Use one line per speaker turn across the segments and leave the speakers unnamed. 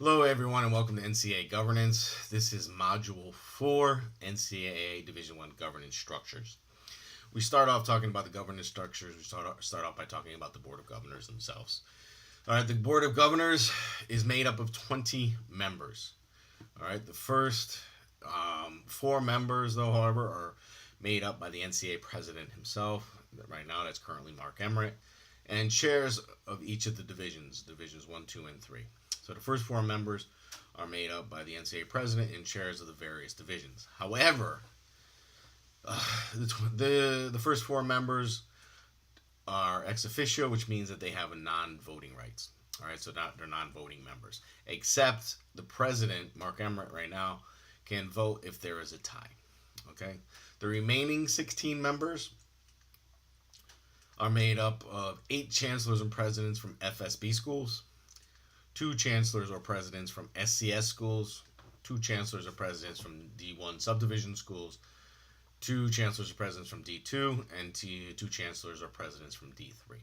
Hello, everyone, and welcome to NCAA Governance. This is Module 4, NCAA Division 1 Governance Structures. We start off talking about the governance structures. We start off by talking about the Board of Governors themselves. All right, the Board of Governors is made up of 20 members. All right, the first 4 members, though, however, are made up by the NCAA president himself. Right now, that's currently Mark Emmert, and chairs of each of the divisions 1, 2, and 3. So the first 4 members are made up by the NCAA president and chairs of the various divisions. However, the first 4 members are ex officio, which means that they have a non-voting rights. All right, so they're non-voting members, except the president, Mark Emmert, right now, can vote if there is a tie. Okay, the remaining 16 members are made up of 8 chancellors and presidents from FSB schools, 2 chancellors or presidents from SCS schools, 2 chancellors or presidents from D1 subdivision schools, 2 chancellors or presidents from D2, and 2 chancellors or presidents from D3.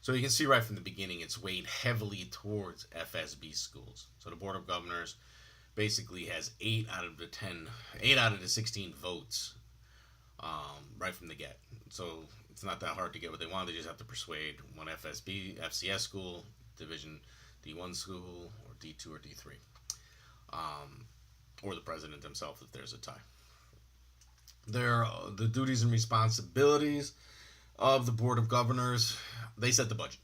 So you can see right from the beginning it's weighed heavily towards FSB schools. So the Board of Governors basically has 8 out of the 16 votes right from the get. So it's not that hard to get what they want. They just have to persuade one FCS school, division D1 school, or D2 or D3, or the president himself if there's a tie. The duties and responsibilities of the Board of Governors. They set the budget.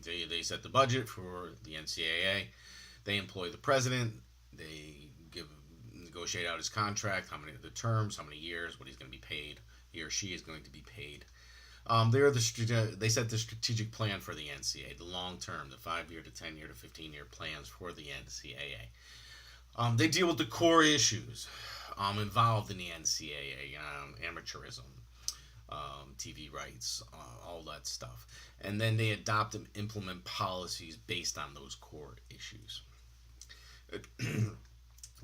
They set the budget for the NCAA. They employ the president. They negotiate out his contract, how many of the terms, how many years, what he's going to be paid, he or she is going to be paid. They set the strategic plan for the NCAA, the long term, the 5-year to 10-year to 15-year plans for the NCAA. They deal with the core issues involved in the NCAA, amateurism, TV rights, all that stuff. And then they adopt and implement policies based on those core issues.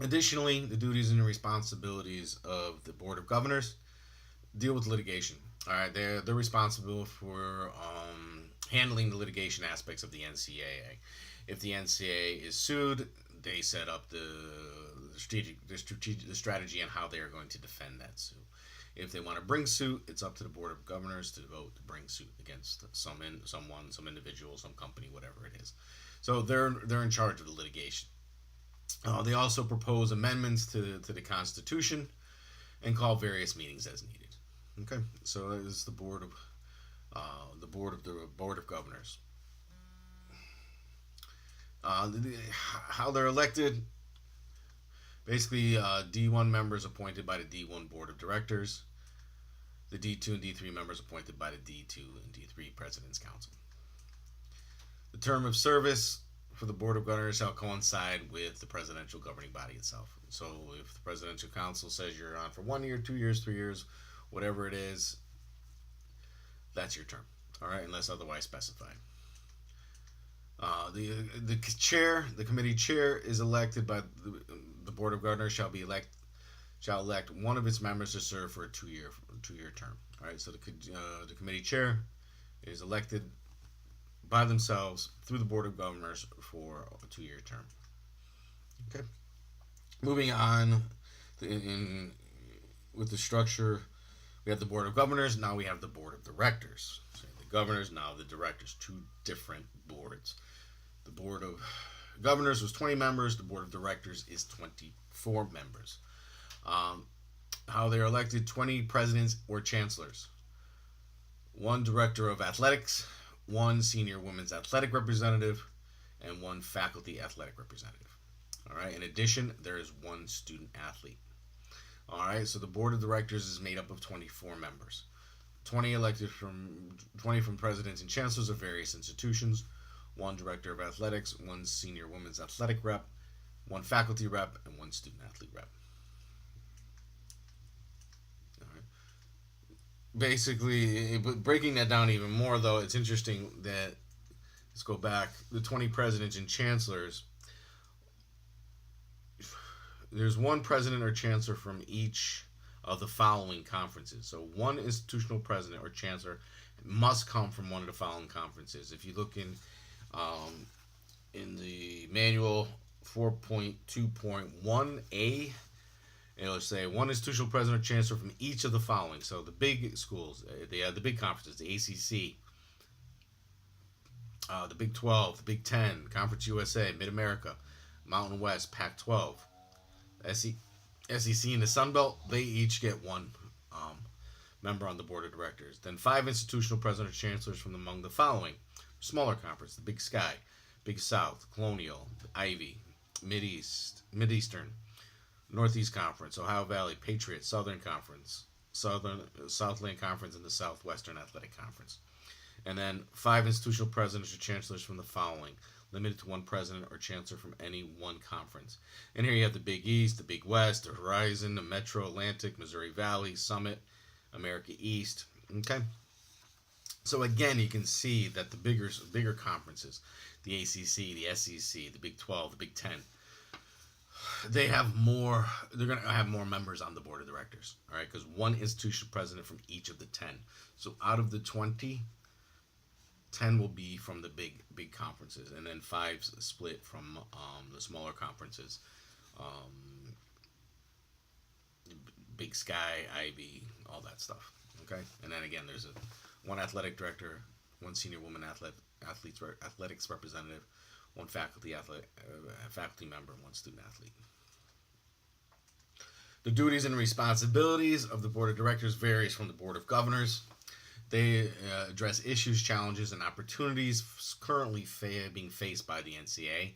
Additionally, the duties and responsibilities of the Board of Governors deal with litigation. All right, they're responsible for handling the litigation aspects of the NCAA. If the NCAA is sued, they set up the strategy on how they are going to defend that suit. If they want to bring suit, it's up to the Board of Governors to vote to bring suit against some individual, some company, whatever it is. So they're in charge of the litigation. They also propose amendments to the Constitution and call various meetings as needed. Okay, so that is the Board of Governors. How they're elected. Basically, D1 members appointed by the D1 Board of Directors. The D2 and D3 members appointed by the D2 and D3 President's Council. The term of service for the Board of Governors shall coincide with the presidential governing body itself. So if the Presidential Council says you're on for 1 year, 2 years, 3 years, whatever it is, that's your term. All right, unless otherwise specified. The committee chair is elected by the Board of Governors shall elect one of its members to serve for a 2-year term. All right, so the committee chair is elected by themselves through the Board of Governors for a 2-year term. Okay, moving on with the structure. We have the Board of Governors. Now we have the Board of Directors. So the governors, now the directors, 2 different boards. The Board of Governors was 20 members. The Board of Directors is 24 members. How they're elected: 20 presidents or chancellors, 1 director of athletics, 1 senior women's athletic representative, and 1 faculty athletic representative. All right. In addition, there is 1 student athlete. All right, so the Board of Directors is made up of 24 members, 20 from presidents and chancellors of various institutions, 1 director of athletics, 1 senior women's athletic rep, 1 faculty rep, and 1 student athlete rep. All right. Basically, breaking that down even more, though, it's interesting that, let's go back, the 20 presidents and chancellors, there's 1 president or chancellor from each of the following conferences. So 1 institutional president or chancellor must come from one of the following conferences. If you look in the manual 4.2.1a. It'll say one institutional president or chancellor from each of the following. So the big schools, the big conferences, the ACC, the Big 12, the Big 10, Conference USA, Mid America, Mountain West, Pac 12, SEC, and the Sun Belt, they each get one member on the board of directors. Then 5 institutional presidents or chancellors from among the following smaller conference: the Big Sky, Big South, Colonial, Ivy, Mideastern, Northeast Conference, Ohio Valley, Patriot, Southern Conference, Southland Conference, and the Southwestern Athletic Conference. And then 5 institutional presidents or chancellors from the following, limited to one president or chancellor from any one conference. And here you have the Big East, the Big West, the Horizon, the Metro Atlantic, Missouri Valley, Summit, America East. Okay. So again, you can see that the bigger conferences, the ACC, the SEC, the Big 12, the Big 10, they have more. They're going to have more members on the board of directors. All right, because one institutional president from each of the 10. So out of the 20, 10 will be from the big conferences, and then 5 split from the smaller conferences. Big Sky, Ivy, all that stuff. Okay, and then again, there's one athletic director, one senior woman athletics representative, one faculty member, and one student athlete. The duties and responsibilities of the board of directors varies from the board of governors. They address issues, challenges, and opportunities currently being faced by the NCAA.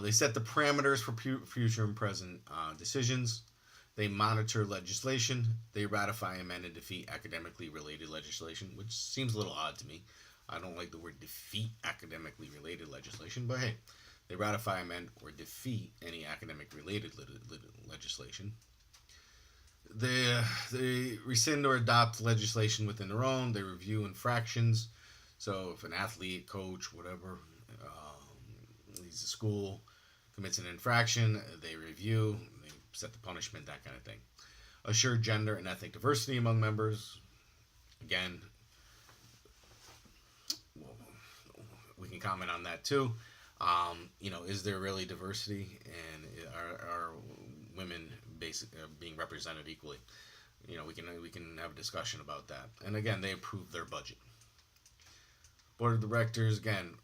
They set the parameters for future and present decisions. They monitor legislation. They ratify, amend, and defeat academically related legislation, which seems a little odd to me. I don't like the word defeat academically related legislation, but hey, they ratify, amend, or defeat any academic related legislation. They rescind or adopt legislation within their own. They review infractions. So if an athlete, coach, whatever, leads a school, commits an infraction, they review, they set the punishment, that kind of thing. Assure gender and ethnic diversity among members. Again, we can comment on that too. Is there really diversity, and are women being represented equally? We can have a discussion about that. And again, they approve their budget. Board of directors, again,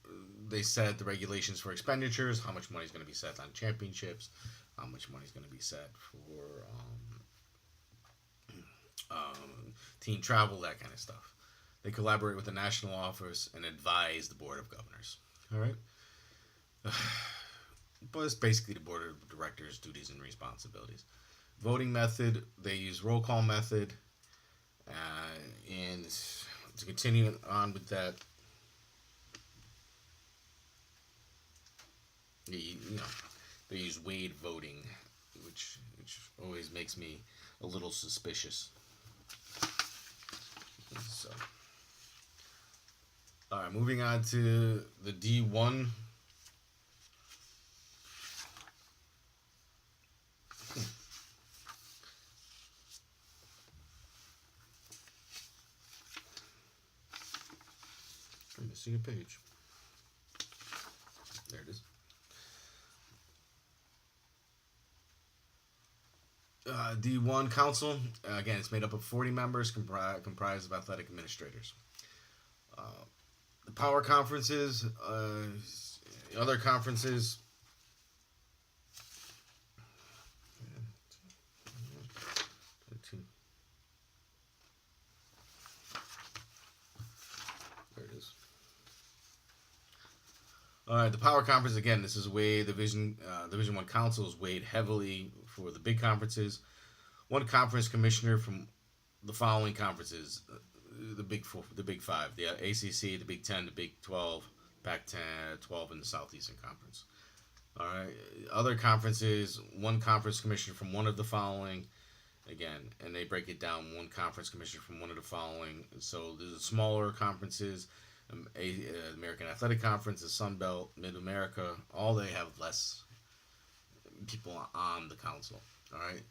they set the regulations for expenditures, how much money is going to be set on championships, how much money is going to be set for team travel, that kind of stuff. They collaborate with the national office and advise the board of governors. All right. But it's basically the board of directors' duties and responsibilities. Voting method, they use roll call method. And to continue on with that, they use Wade voting, which always makes me a little suspicious. So, all right, moving on to the D1. I'm missing a page. There it is. D1 Council, again, it's made up of 40 members comprised of athletic administrators. The power conferences, other conferences, there it is. All right, the power conference, again, this is way Division 1 Council is weighed heavily for the big conferences. One conference commissioner from the following conferences: the Big Five, the ACC, the Big 10, the Big 12, Pac-10, 12, and the Southeastern Conference. All right, other conferences: one conference commissioner from one of the following. Again, and they break it down: one conference commissioner from one of the following. So there's the smaller conferences: American Athletic Conference, the Sun Belt, Mid America. All they have less people on the council. All right.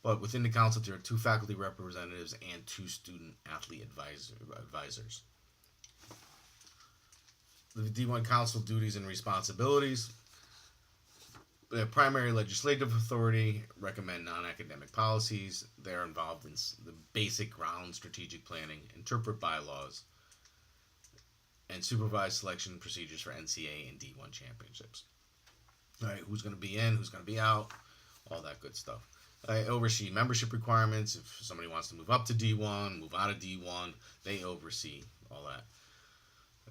But within the council, there are 2 faculty representatives and 2 student athlete advisors. The D1 Council duties and responsibilities. The primary legislative authority recommend non-academic policies. They're involved in the basic ground strategic planning, interpret bylaws, and supervise selection procedures for NCAA and D1 championships. All right, who's going to be in, who's going to be out, all that good stuff. They oversee membership requirements. If somebody wants to move up to D1, move out of D1, they oversee all that.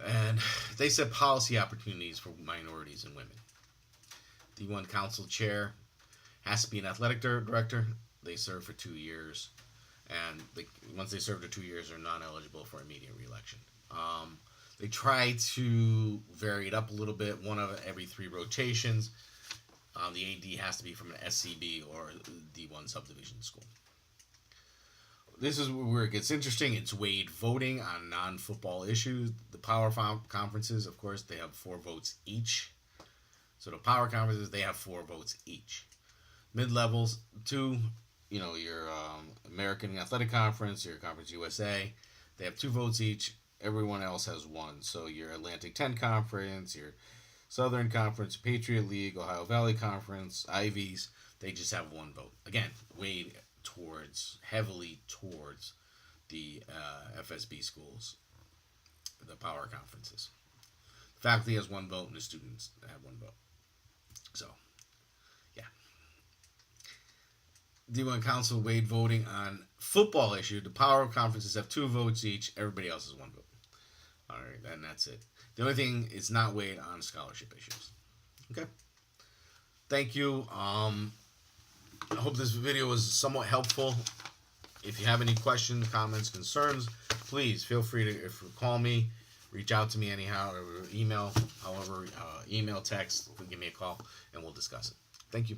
And they set policy opportunities for minorities and women. D1 council chair has to be an athletic director. They serve for 2 years. And once they serve for 2 years, they're non-eligible for immediate re-election. They try to vary it up a little bit, one of every 3 rotations. The AD has to be from an SCB or D1 subdivision school. This is where it gets interesting. It's weighed voting on non-football issues. The power conferences, of course, they have 4 votes each. So the power conferences, they have 4 votes each. Mid-levels, 2, your American Athletic Conference, your Conference USA, they have 2 votes each. Everyone else has 1. So your Atlantic 10 Conference, your Southern Conference, Patriot League, Ohio Valley Conference, Ivies, they just have 1 vote. Again, weighed heavily towards the FSB schools, the power conferences. Faculty has 1 vote and the students have 1 vote. So, yeah. D1 Council weighed voting on football issue. The power conferences have 2 votes each. Everybody else has 1 vote. All right, and that's it. The only thing is not weighed on scholarship issues. Okay. Thank you. I hope this video was somewhat helpful. If you have any questions, comments, concerns, please feel free to call me, reach out to me anyhow, or email, text, give me a call, and we'll discuss it. Thank you.